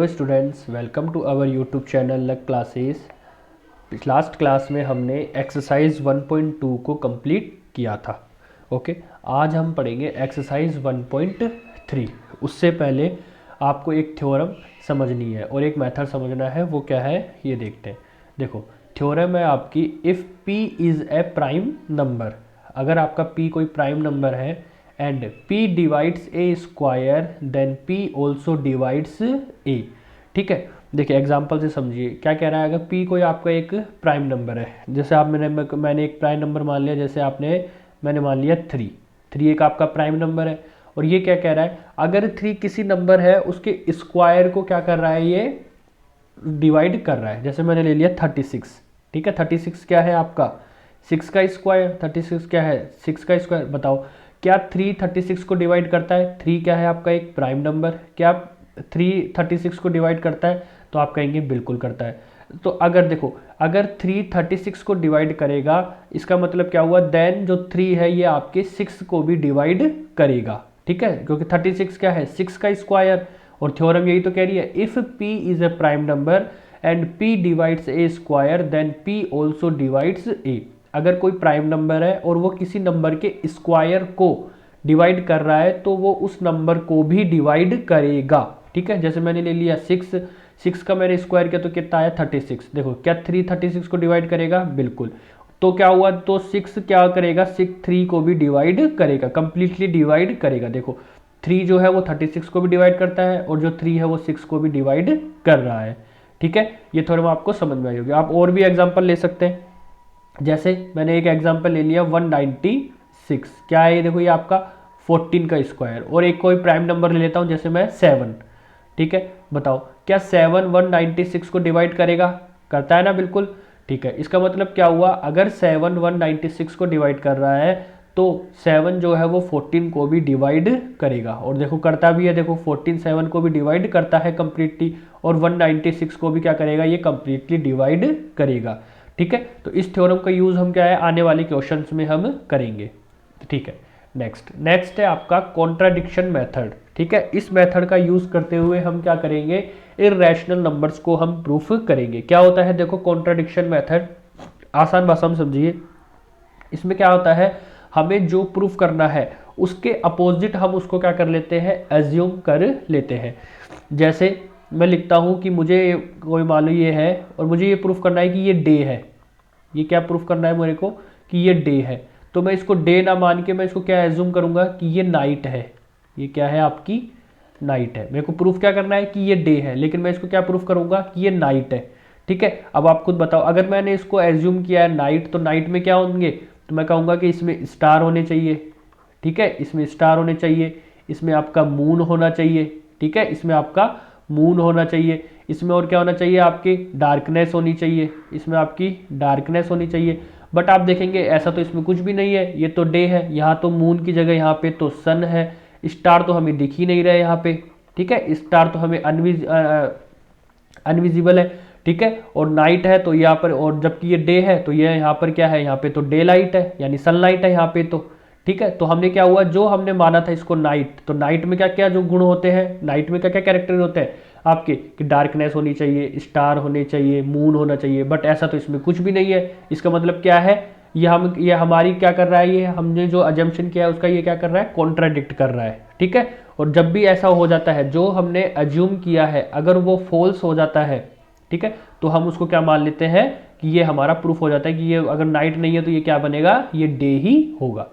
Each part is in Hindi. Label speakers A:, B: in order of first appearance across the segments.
A: Hello students, welcome to our YouTube channel luck classes. Last class में हमने एक्सरसाइज 1.2 को कंप्लीट किया था। ओके, आज हम पढ़ेंगे एक्सरसाइज 1.3। उससे पहले आपको एक थ्योरम समझनी है और एक मेथड समझना है। वो क्या है ये देखते हैं। देखो, थ्योरम है आपकी, if p is a prime number. अगर आपका p कोई प्राइम नंबर है and p divides a square then p also divides a। ठीक है, देखिए एग्जांपल से समझिए क्या कह रहा है। अगर p कोई आपका एक प्राइम नंबर है, जैसे आप मैंने एक प्राइम नंबर मान लिया, जैसे मैंने मान लिया 3 एक आपका प्राइम नंबर है। और ये क्या कह रहा है, अगर 3 किसी नंबर है उसके स्क्वायर को क्या कर रहा है, ये डिवाइड कर रहा है। जैसे मैंने ले लिया 36। ठीक है, 36 क्या है आपका 6 का स्क्वायर। 36 क्या है 6 का स्क्वायर। बताओ क्या 3 36 को डिवाइड करता है। 3 क्या है आपका एक प्राइम नंबर, क्या 3 36 को डिवाइड करता है? तो आप कहेंगे बिल्कुल करता है। तो अगर देखो, अगर 3 36 को डिवाइड करेगा, इसका मतलब क्या हुआ, देन जो 3 है ये आपके 6 को भी डिवाइड करेगा। ठीक है, क्योंकि 36 क्या है 6 का स्क्वायर। और थ्योरम यही तो कह रही है, if p is a prime number and p divides a square then p also divides a। अगर कोई प्राइम नंबर है और वो किसी नंबर के स्क्वायर को डिवाइड कर रहा है तो वो उस नंबर को भी डिवाइड करेगा। ठीक है, जैसे मैंने ले लिया 6 का मैंने स्क्वायर किया तो कितना आया 36। देखो क्या 3 36 को डिवाइड करेगा, बिल्कुल। तो क्या हुआ, तो 6 क्या करेगा, 6 3 को भी डिवाइड करेगा, कंप्लीटली डिवाइड करेगा। देखो 3 जो है वो 36 को भी डिवाइड करता है और जो 3 है वो 6 को भी डिवाइड कर रहा है। ठीक है, ये थोड़ा आपको समझ में आई होगी। आप और भी एग्जांपल ले सकते हैं। जैसे मैंने एक एग्जांपल ले लिया 196। क्या है ये, देखो ये आपका 14 का स्क्वायर। और एक कोई प्राइम नंबर ले लेता हूँ, जैसे मैं 7। ठीक है, बताओ क्या 7 196 को डिवाइड करेगा, करता है ना, बिल्कुल। ठीक है, इसका मतलब क्या हुआ, अगर 7 196 को डिवाइड कर रहा है तो 7 जो है वो 14 को भी डिवाइड करेगा। और देखो करता भी है, देखो 14 7 को भी डिवाइड करता है कंप्लीटली, और 196 को भी क्या करेगा, ये कंप्लीटली डिवाइड करेगा। ठीक है, तो इस थ्योरम का यूज़ हम क्या है आने वाले क्वेश्चंस में हम करेंगे। ठीक है, नेक्स्ट है आपका कॉन्ट्राडिक्शन मेथड। ठीक है, इस मेथड का यूज़ करते हुए हम क्या करेंगे, इर्रेशनल नंबर्स को हम प्रूफ करेंगे। क्या होता है, देखो कॉन्ट्राडिक्शन मेथड आसान भाषा में समझिए। इसमें क्या होता है, हमें जो प्रूफ करना है उसके अपोजिट हम उसको क्या कर लेते हैं, एज्यूम कर लेते हैं। जैसे मैं लिखता हूँ कि मुझे कोई मान लो ये है और मुझे ये प्रूफ करना है कि ये डे है। ये क्या प्रूफ करना है मेरे को, कि ये डे है। तो मैं इसको डे ना मान के मैं इसको क्या एज्यूम करूँगा कि ये नाइट है। ये क्या है आपकी नाइट है। मेरे को प्रूफ क्या करना है कि ये डे है, लेकिन मैं इसको क्या प्रूफ करूँगा कि ये नाइट है। ठीक है, अब आप खुद बताओ, अगर मैंने इसको एज्यूम किया है नाइट, तो नाइट में क्या होंगे, तो मैं कहूँगा कि इसमें स्टार होने चाहिए। ठीक है, इसमें स्टार होने चाहिए, इसमें आपका मून होना चाहिए। ठीक है, इसमें आपका मून होना चाहिए, इसमें और क्या होना चाहिए, आपकी डार्कनेस होनी चाहिए, इसमें आपकी डार्कनेस होनी चाहिए। बट आप देखेंगे ऐसा तो इसमें कुछ भी नहीं है, ये तो डे है, यहाँ तो मून की जगह यहाँ पे तो सन है, स्टार तो हमें दिख ही नहीं रहे यहाँ पे। ठीक है, स्टार तो हमें अनविजिबल है। ठीक है, और नाइट है तो यहाँ पर, और जबकि ये डे है तो ये यहाँ पर क्या है, यहाँ पे तो डे लाइट है, यानी सनलाइट है यहाँ पे तो। ठीक है, तो हमने क्या हुआ, जो हमने माना था इसको नाइट, तो नाइट में क्या क्या जो गुण होते हैं, नाइट में क्या क्या कैरेक्टर होते हैं आपके, कि डार्कनेस होनी चाहिए, स्टार होने चाहिए, मून होना चाहिए। बट ऐसा तो इसमें कुछ भी नहीं है। इसका मतलब क्या है, ये हमारी क्या कर रहा है, ये हमने जो अजम्पशन किया है उसका ये क्या कर रहा है, कॉन्ट्राडिक्ट कर रहा है। ठीक है, और जब भी ऐसा हो जाता है, जो हमने अज्यूम किया है अगर वो फॉल्स हो जाता है, ठीक है, तो हम उसको क्या मान लेते हैं कि ये हमारा प्रूफ हो जाता है कि ये अगर नाइट नहीं है तो ये क्या बनेगा, ये डे ही होगा।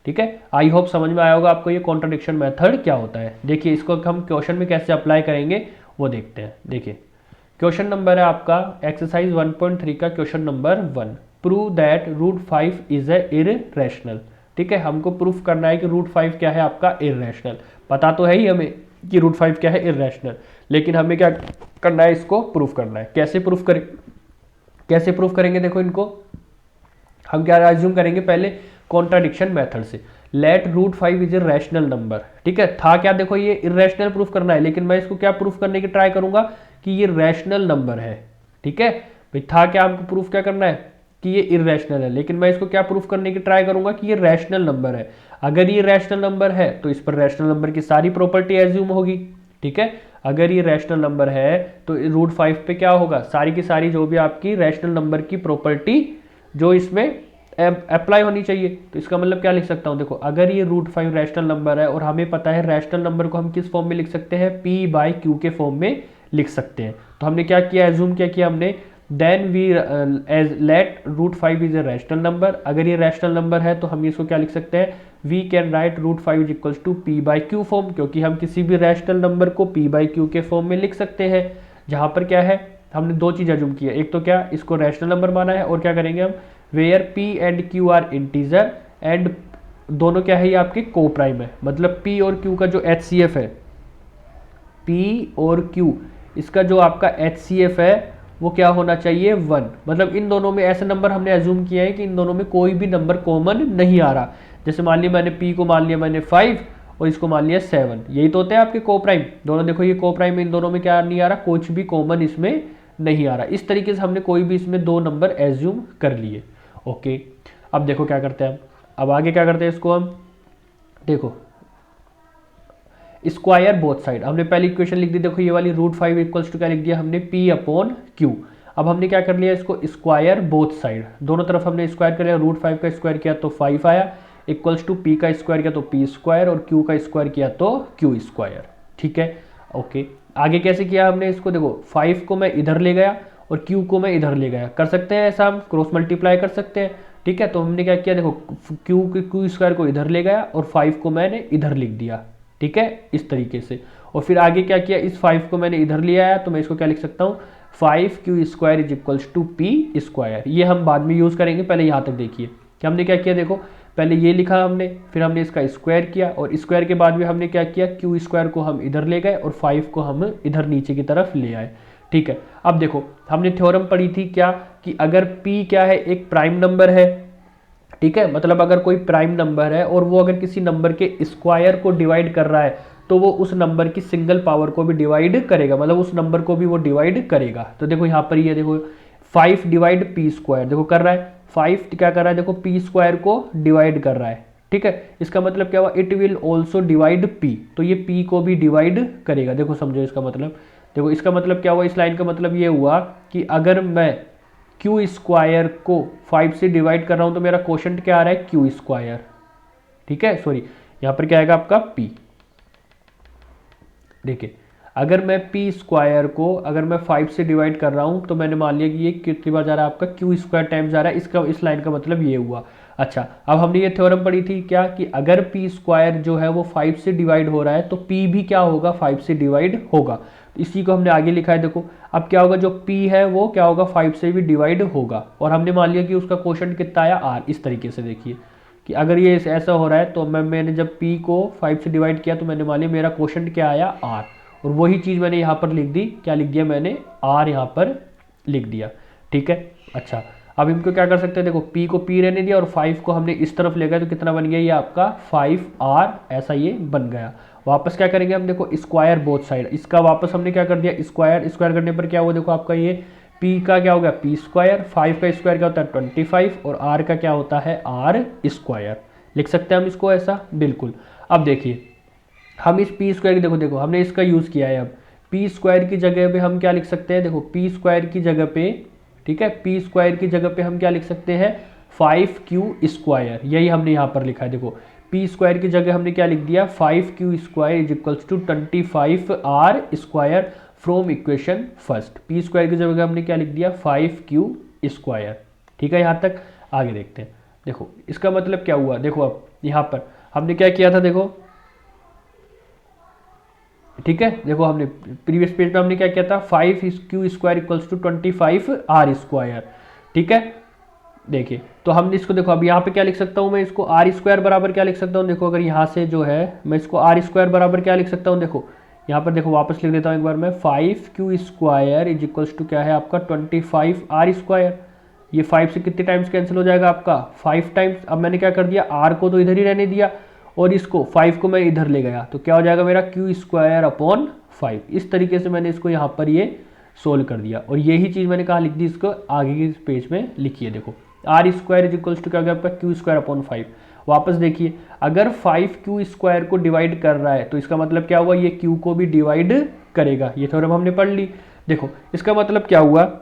A: ठीक है, आई होप समझ में आया होगा आपको ये कॉन्ट्राडिक्शन मेथड क्या होता है। देखिए इसको हम क्वेश्चन में कैसे अप्लाई करेंगे वो देखते हैं। देखिए क्वेश्चन नंबर है आपका एक्सरसाइज 1.3 का question number 1, prove that √5 is A irrational. ठीक है, हमको प्रूफ करना है कि √5 क्या है आपका इररेशनल। पता तो है ही हमें कि √5 क्या है इररेशनल, लेकिन हमें क्या करना है, इसको प्रूफ करना है। कैसे प्रूफ करेंगे, देखो इनको हम क्या एज्यूम करेंगे, पहले कॉन्ट्राडिक्शन मेथड से। Let √5 is a rational number. ठीक है, था क्या, देखो ये इरेशनल प्रूफ करना है, लेकिन मैं इसको क्या प्रूफ करने की ट्राई करूंगा कि ये रैशनल नंबर है। ठीक है भाई, था क्या, हमको प्रूफ क्या करना है कि ये इरेशनल है, लेकिन मैं इसको क्या प्रूफ करने की ट्राई करूंगा कि ये रैशनल नंबर है। अगर ये रैशनल नंबर है तो इस पर रैशनल नंबर की सारी प्रॉपर्टी एज्यूम होगी। ठीक है, अगर ये रैशनल नंबर है तो रूट 5 पे क्या होगा, सारी की सारी जो भी आपकी रैशनल नंबर की प्रॉपर्टी जो इसमें अप्लाई होनी चाहिए। तो इसका मतलब क्या लिख सकता हूँ, देखो अगर ये रूट 5 रैशनल नंबर है और हमें पता है रैशनल नंबर को हम किस फॉर्म में लिख सकते हैं, p बाई क्यू के फॉर्म में लिख सकते हैं। तो हमने क्या किया, एज्यूम क्या किया हमने, then we as let root 5 is a rational number. अगर ये रैशनल नंबर है तो हम इसको क्या लिख सकते हैं, we can write root 5 is equals to p by q form, क्योंकि हम किसी भी रैशनल नंबर को p बाई क्यू के फॉर्म में लिख सकते हैं। जहाँ पर क्या है, हमने दो चीज़ एज्यूम की है, एक तो क्या इसको रैशनल नंबर माना है, और क्या करेंगे हम, where p and q are integer and दोनों क्या है, ये आपके को प्राइम है। मतलब p और q का जो HCF है, p और q इसका जो आपका HCF है वो क्या होना चाहिए, 1। मतलब इन दोनों में ऐसे नंबर हमने एज्यूम किया है कि इन दोनों में कोई भी नंबर कॉमन नहीं आ रहा। जैसे मान लिया मैंने p को मान लिया मैंने 5 और इसको मान लिया 7, यही तो होते हैं आपके को प्राइम। दोनों देखो ये को प्राइम, इन दोनों में क्या नहीं आ रहा, कुछ भी कॉमन इसमें नहीं आ रहा। इस तरीके से हमने कोई भी इसमें दो नंबर एज्यूम कर लिए। ओके, अब देखो क्या करते हैं हम, अब आगे क्या करते हैं इसको हम, देखो स्क्वायर बोथ साइड, हमने पहली इक्वेशन लिख दी, देखो ये वाली रूट 5 इक्वल्स टू क्या लिख दिया हमने, p अपॉन q। अब हमने क्या कर लिया इसको, स्क्वायर बोथ साइड, दोनों तरफ हमने स्क्वायर कर लिया, रूट 5 का स्क्वायर किया तो 5 आया, इक्वल्स टू p का स्क्वायर किया तो p स्क्वायर, और q का स्क्वायर किया तो q स्क्वायर। ठीक है, ओके। आगे कैसे किया हमने इसको, देखो 5 को मैं इधर ले गया और q को मैं इधर ले गया, कर सकते हैं ऐसा, हम क्रॉस मल्टीप्लाई कर सकते हैं। ठीक है, तो हमने क्या किया, देखो q स्क्वायर को इधर ले गया और 5 को मैंने इधर लिख दिया। ठीक है, इस तरीके से। और फिर आगे क्या किया, इस 5 को मैंने इधर लिया है तो मैं इसको क्या लिख सकता हूँ, 5q square is equals to p square. ये हम बाद में यूज़ करेंगे, पहले यहाँ तक देखिए कि हमने क्या किया। देखो पहले ये लिखा हमने, फिर हमने इसका स्क्वायर किया, और स्क्वायर के बाद भी हमने क्या किया, q स्क्वायर को हम इधर ले गए और 5 को हम इधर नीचे की तरफ ले आए। ठीक है, अब देखो हमने थ्योरम पढ़ी थी क्या, कि अगर p क्या है, एक प्राइम नंबर है। ठीक है, मतलब अगर कोई प्राइम नंबर है और वो अगर किसी नंबर के स्क्वायर को डिवाइड कर रहा है तो वो उस नंबर की सिंगल पावर को भी डिवाइड करेगा, मतलब उस नंबर को भी वो डिवाइड करेगा। तो देखो यहाँ पर ये देखो 5 डिवाइड p स्क्वायर, देखो कर रहा है, 5 क्या कर रहा है, देखो p स्क्वायर को डिवाइड कर रहा है। ठीक है, इसका मतलब क्या हुआ, it will also divide p, तो ये p को भी डिवाइड करेगा। देखो समझो इसका मतलब, देखो इसका मतलब क्या हुआ, इस लाइन का मतलब ये हुआ कि अगर मैं q स्क्वायर को 5 से डिवाइड कर रहा हूं तो मेरा क्वोशंट क्या आ रहा है, q स्क्वायर। ठीक है, सॉरी यहां पर क्या आएगा आपका p। देखिए अगर मैं p स्क्वायर को अगर मैं 5 से डिवाइड कर रहा हूं तो मैंने मान लिया कि ये कितनी बार जा रहा है आपका, q स्क्वायर टाइम्स जा रहा है, इसका इस लाइन का मतलब ये हुआ। अच्छा, अब हमने ये थ्योरम पढ़ी थी क्या, कि अगर p स्क्वायर जो है वो 5 से डिवाइड हो रहा है तो p भी क्या होगा, 5 से डिवाइड होगा। इसी को हमने आगे लिखा है। देखो अब क्या होगा, जो p है वो क्या होगा, 5 से भी डिवाइड होगा, और हमने मान लिया कि उसका क्वोशंट कितना आया, r। इस तरीके से देखिए कि अगर ये ऐसा हो रहा है तो मैंने जब p को 5 से डिवाइड किया तो मैंने मान लिया मेरा क्वोशंट क्या आया, r, और वही चीज़ मैंने यहाँ पर लिख दी, क्या लिख दिया मैंने, r यहाँ पर लिख दिया। ठीक है, अच्छा अब इनको क्या कर सकते हैं, देखो p को p रहने दिया और 5 को हमने इस तरफ ले गए तो कितना बन गया, ये आपका 5r, ऐसा ये बन गया। वापस क्या करेंगे हम, देखो स्क्वायर बोथ साइड, इसका वापस हमने क्या कर दिया, स्क्वायर, स्क्वायर करने पर क्या हुआ, देखो आपका ये p का क्या हो गया, p स्क्वायर, 5 का स्क्वायर क्या होता है 25, और r का क्या होता है, r स्क्वायर। लिख सकते हैं हम इसको ऐसा, बिल्कुल। अब देखिए हम इस p स्क्वायर की, देखो हमने इसका यूज़ किया है। अब p स्क्वायर की जगह पे हम क्या लिख सकते हैं, देखो p स्क्वायर की जगह पे, ठीक है, p स्क्वायर की जगह पे हम क्या लिख सकते हैं, 5q स्क्वायर, यही हमने यहाँ पर लिखा है। देखो p स्क्वायर की जगह हमने क्या लिख दिया, 5q square is equals to 25r square from equation first. p square की जगह हमने क्या लिख दिया, 5q स्क्वायर। ठीक है, यहाँ तक आगे देखते हैं। देखो इसका मतलब क्या हुआ, देखो अब यहाँ पर हमने क्या किया था, देखो ठीक है, देखो हमने प्रीवियस पेज पे हमने क्या किया था, 5q square equals to 25r square. ठीक है, देखिए तो हमने इसको, देखो अब यहाँ पे क्या लिख सकता हूँ मैं, इसको आर स्क्वायर बराबर क्या लिख सकता हूँ, देखो अगर यहाँ से जो है मैं इसको आर स्क्वायर बराबर क्या लिख सकता हूँ, देखो यहाँ पर देखो वापस लिख देता हूँ एक बार मैं, 5q square is equals to क्या है आपका 25r स्क्वायर। ये 5 से कितने टाइम्स कैंसिल हो जाएगा आपका, 5 टाइम्स। अब मैंने क्या कर दिया, r को तो इधर ही रहने दिया और इसको 5 को मैं इधर ले गया, तो क्या हो जाएगा मेरा q स्क्वायर अपॉन 5। इस तरीके से मैंने इसको यहाँ पर ये सोल्व कर दिया, और यही चीज़ मैंने कहा लिख दी, इसको आगे के पेज में लिखिए। देखो r square is equals to क्या हो गया आपका, q स्क्वायर अपॉन 5, वापस देखिए, अगर 5q² को डिवाइड कर रहा है तो इसका मतलब क्या हुआ, ये q को भी डिवाइड करेगा। ये थ्योरम हमने पढ़ ली। देखो इसका मतलब क्या हुआ,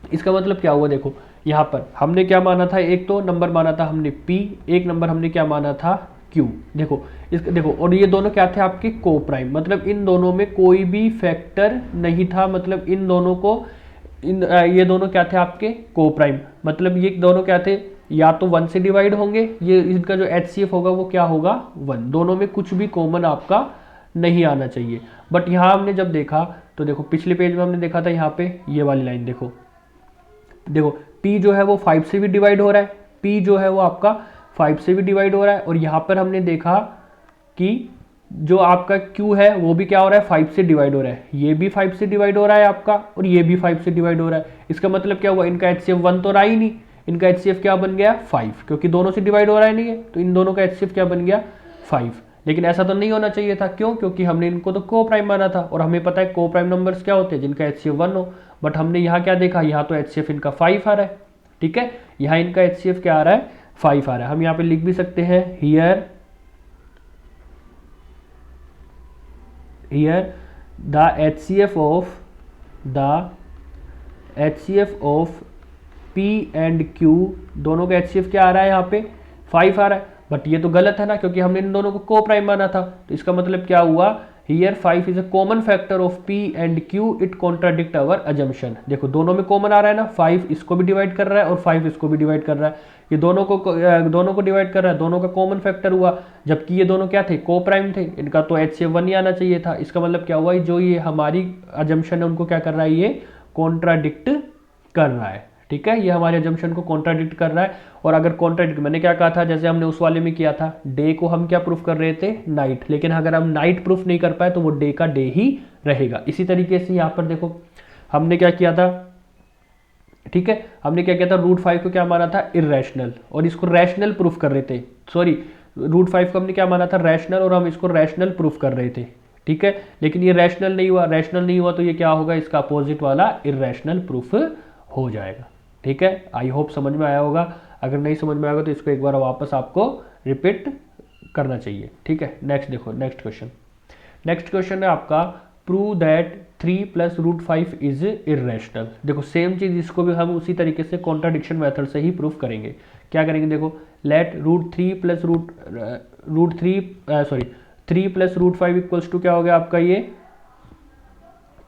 A: इसका मतलब क्या हुआ, देखो यहाँ पर हमने क्या माना था, एक तो नंबर माना था हमने p, एक नंबर हमने क्या माना था q। देखो देखो, और ये दोनों क्या थे आपके को प्राइम, मतलब इन दोनों में कोई भी फैक्टर नहीं था, मतलब इन दोनों को ये दोनों क्या थे आपके को प्राइम, मतलब ये दोनों क्या थे, या तो 1 से डिवाइड होंगे, ये इनका जो HCF होगा वो क्या होगा 1, दोनों में कुछ भी कॉमन आपका नहीं आना चाहिए। बट यहाँ हमने जब देखा तो देखो पिछले पेज में हमने देखा था, यहाँ पे ये वाली लाइन देखो, देखो P जो है वो 5 से भी डिवाइड हो रहा है, P जो है वो आपका 5 से भी डिवाइड हो रहा है, और यहाँ पर हमने देखा कि जो आपका Q है वो भी क्या हो रहा है 5 से डिवाइड हो रहा है, ये भी 5 से डिवाइड हो रहा है आपका, और ये भी 5 से डिवाइड हो रहा है। इसका मतलब क्या हुआ, इनका HCF 1 तो रहा ही नहीं, इनका HCF क्या बन गया 5, क्योंकि दोनों से डिवाइड हो रहा है नहीं है, तो इन दोनों का HCF क्या बन गया 5। लेकिन ऐसा तो नहीं होना चाहिए था, क्यों, क्योंकि हमने इनको तो को प्राइम माना था, और हमें पता है को प्राइम नंबर्स क्या होते हैं, जिनका HCF 1 हो। बट हमने यहाँ क्या देखा, यहाँ तो HCF इनका 5 आ रहा है, ठीक है, यहाँ इनका HCF क्या आ रहा है 5 आ रहा है। हम यहाँ पे लिख भी सकते हैं here the HCF of P and Q, दोनों का HCF क्या आ रहा है यहाँ पे 5 आ रहा है। बट ये तो गलत है ना, क्योंकि हमने इन दोनों को को प्राइम माना था, तो इसका मतलब क्या हुआ, here 5 is a common factor of P and Q, it contradict our assumption. देखो दोनों में कॉमन आ रहा है ना, 5 इसको भी डिवाइड कर रहा है और 5 इसको भी डिवाइड कर रहा है, ये दोनों को डिवाइड कर रहा है, दोनों का कॉमन फैक्टर हुआ, जबकि ये दोनों क्या थे को प्राइम थे, इनका तो HCF 1 ही आना चाहिए था। इसका मतलब क्या हुआ, जो ये हमारी अजम्पशन है उनको क्या कर रहा है, ये कॉन्ट्राडिक्ट कर रहा है, ठीक है, ये हमारे अजम्पशन को कॉन्ट्राडिक्ट कर रहा है। और अगर कॉन्ट्राडिक्ट, मैंने क्या कहा था, जैसे हमने उस वाले में किया था, डे को हम क्या प्रूफ कर रहे थे नाइट, लेकिन अगर हम नाइट प्रूफ नहीं कर पाए तो वो डे का डे ही रहेगा। इसी तरीके से यहाँ पर देखो हमने क्या किया था, ठीक है, हमने क्या किया था, √5 को क्या माना था इर्रेशनल, और इसको रैशनल प्रूफ कर रहे थे, सॉरी √5 को हमने क्या माना था रैशनल, और हम इसको रैशनल प्रूफ कर रहे थे, ठीक है, लेकिन ये रैशनल नहीं हुआ, रैशनल नहीं हुआ तो ये क्या होगा, इसका अपोजिट वाला इर्रेशनल प्रूफ हो जाएगा, ठीक है। आई होप समझ में आया होगा, अगर नहीं समझ में आएगा तो इसको एक बार वापस आपको रिपीट करना चाहिए, ठीक है। नेक्स्ट देखो, नेक्स्ट क्वेश्चन है आपका, प्रूव दैट 3 + √5 इज इर्रेशनल। देखो सेम चीज, इसको भी हम उसी तरीके से कॉन्ट्राडिक्शन मेथड से ही प्रूफ करेंगे। क्या करेंगे, देखो लेट 3 + √5 इक्वल्स टू क्या हो गया आपका, ये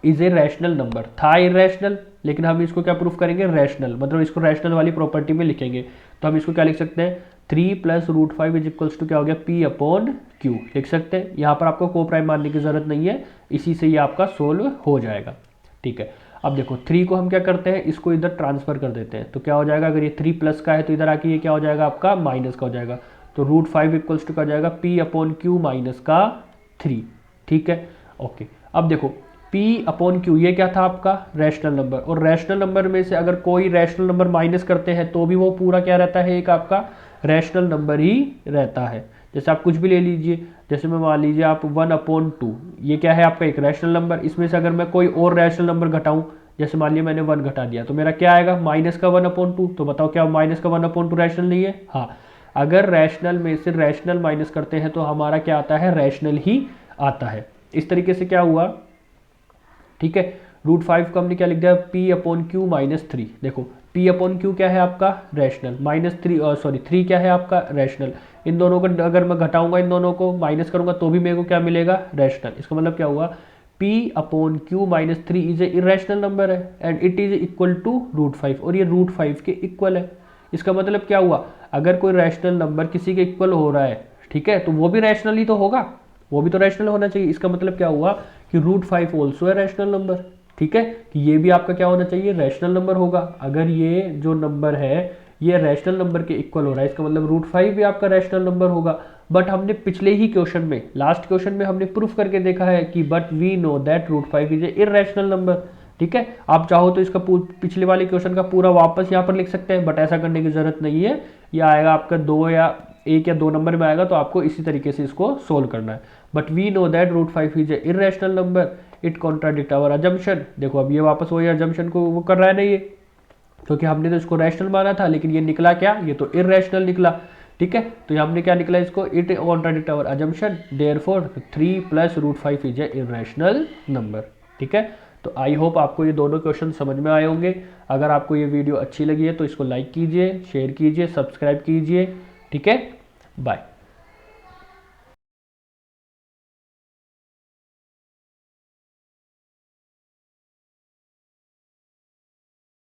A: इज ए रैशनल नंबर, था इरेशनल, लेकिन हम इसको क्या प्रूफ करेंगे रैशनल, मतलब इसको रैशनल वाली प्रॉपर्टी में लिखेंगे। तो हम इसको क्या लिख सकते हैं, 3 + √5 इज इक्वल्स टू क्या हो गया P/Q लिख सकते हैं। यहाँ पर आपको को प्राइम मानने की जरूरत नहीं है, इसी से ये आपका सोल्व हो जाएगा, ठीक है। अब देखो 3 को हम क्या करते हैं, इसको इधर ट्रांसफर कर देते हैं, तो क्या हो जाएगा, अगर ये 3 प्लस का है तो इधर आके ये क्या हो जाएगा आपका माइनस का हो जाएगा, तो √5 इक्वल्स टू क्या हो जाएगा P/Q -3, ठीक है, ओके। अब देखो P/Q ये क्या था आपका रैशनल नंबर, और रैशनल नंबर में से अगर कोई रैशनल नंबर माइनस करते हैं तो भी वो पूरा क्या रहता है, एक आपका रैशनल नंबर ही रहता है। जैसे आप कुछ भी ले लीजिए, जैसे मैं मान लीजिए आप 1/2, ये क्या है आपका एक रैशनल नंबर, इसमें से अगर मैं कोई और रैशनल नंबर घटाऊं, जैसे मान लिया मैंने 1 घटा दिया, तो मेरा क्या आएगा माइनस का 1/2। तो बताओ क्या माइनस का 1/2 रैशनल नहीं है, हाँ, अगर रैशनल में से रैशनल माइनस करते हैं तो हमारा क्या आता है रैशनल ही आता है। इस तरीके से क्या हुआ, ठीक है, √5 को हमने क्या लिख दिया P/Q -3। देखो P/Q क्या है आपका रैशनल, -3 क्या है आपका रैशनल, इन दोनों को अगर मैं घटाऊंगा, इन दोनों को माइनस करूंगा तो भी मेरे को क्या मिलेगा रैशनल। इसका मतलब क्या हुआ, P/Q -3 is a irrational number है and it is equal to √5, और ये √5 के इक्वल है। इसका मतलब क्या हुआ, अगर कोई रैशनल नंबर किसी के इक्वल हो रहा है, ठीक है, तो वो भी रैशनल ही तो होगा, वो भी तो रैशनल होना चाहिए। इसका मतलब क्या हुआ कि √5 ऑल्सो है रैशनल नंबर, ठीक है, कि ये भी आपका क्या होना चाहिए रैशनल नंबर होगा। अगर ये जो नंबर है ये रैशनल नंबर के इक्वल हो रहा है, इसका मतलब √5 भी आपका रैशनल नंबर होगा। बट हमने पिछले ही क्वेश्चन में, लास्ट क्वेश्चन में हमने प्रूफ करके देखा है कि but we know that √5 is a irrational number, ठीक है। आप चाहो तो इसका पिछले वाले क्वेश्चन का पूरा वापस यहाँ पर लिख सकते हैं, बट ऐसा करने की जरूरत नहीं है, यह आएगा आपका 1 या 2 नंबर में आएगा, तो आपको इसी तरीके से इसको सोल्व करना है। But we know that √5 is a irrational number, it contradict our assumption. देखो अब ये वापस वही अजम्पशन को वो कर रहा है नहीं, ये क्योंकि हमने तो इसको रैशनल माना था, लेकिन ये निकला क्या, ये तो इर्रेशनल निकला। ठीक है, तो हमने क्या निकला इसको, it contradict our assumption, therefore 3 + √5 is a irrational number. ठीक है, तो आई होप आपको ये दोनों क्वेश्चन समझ में आए होंगे। अगर आपको ये वीडियो अच्छी लगी है तो इसको लाइक कीजिए, शेयर कीजिए, सब्सक्राइब कीजिए। ठीक है, बाय।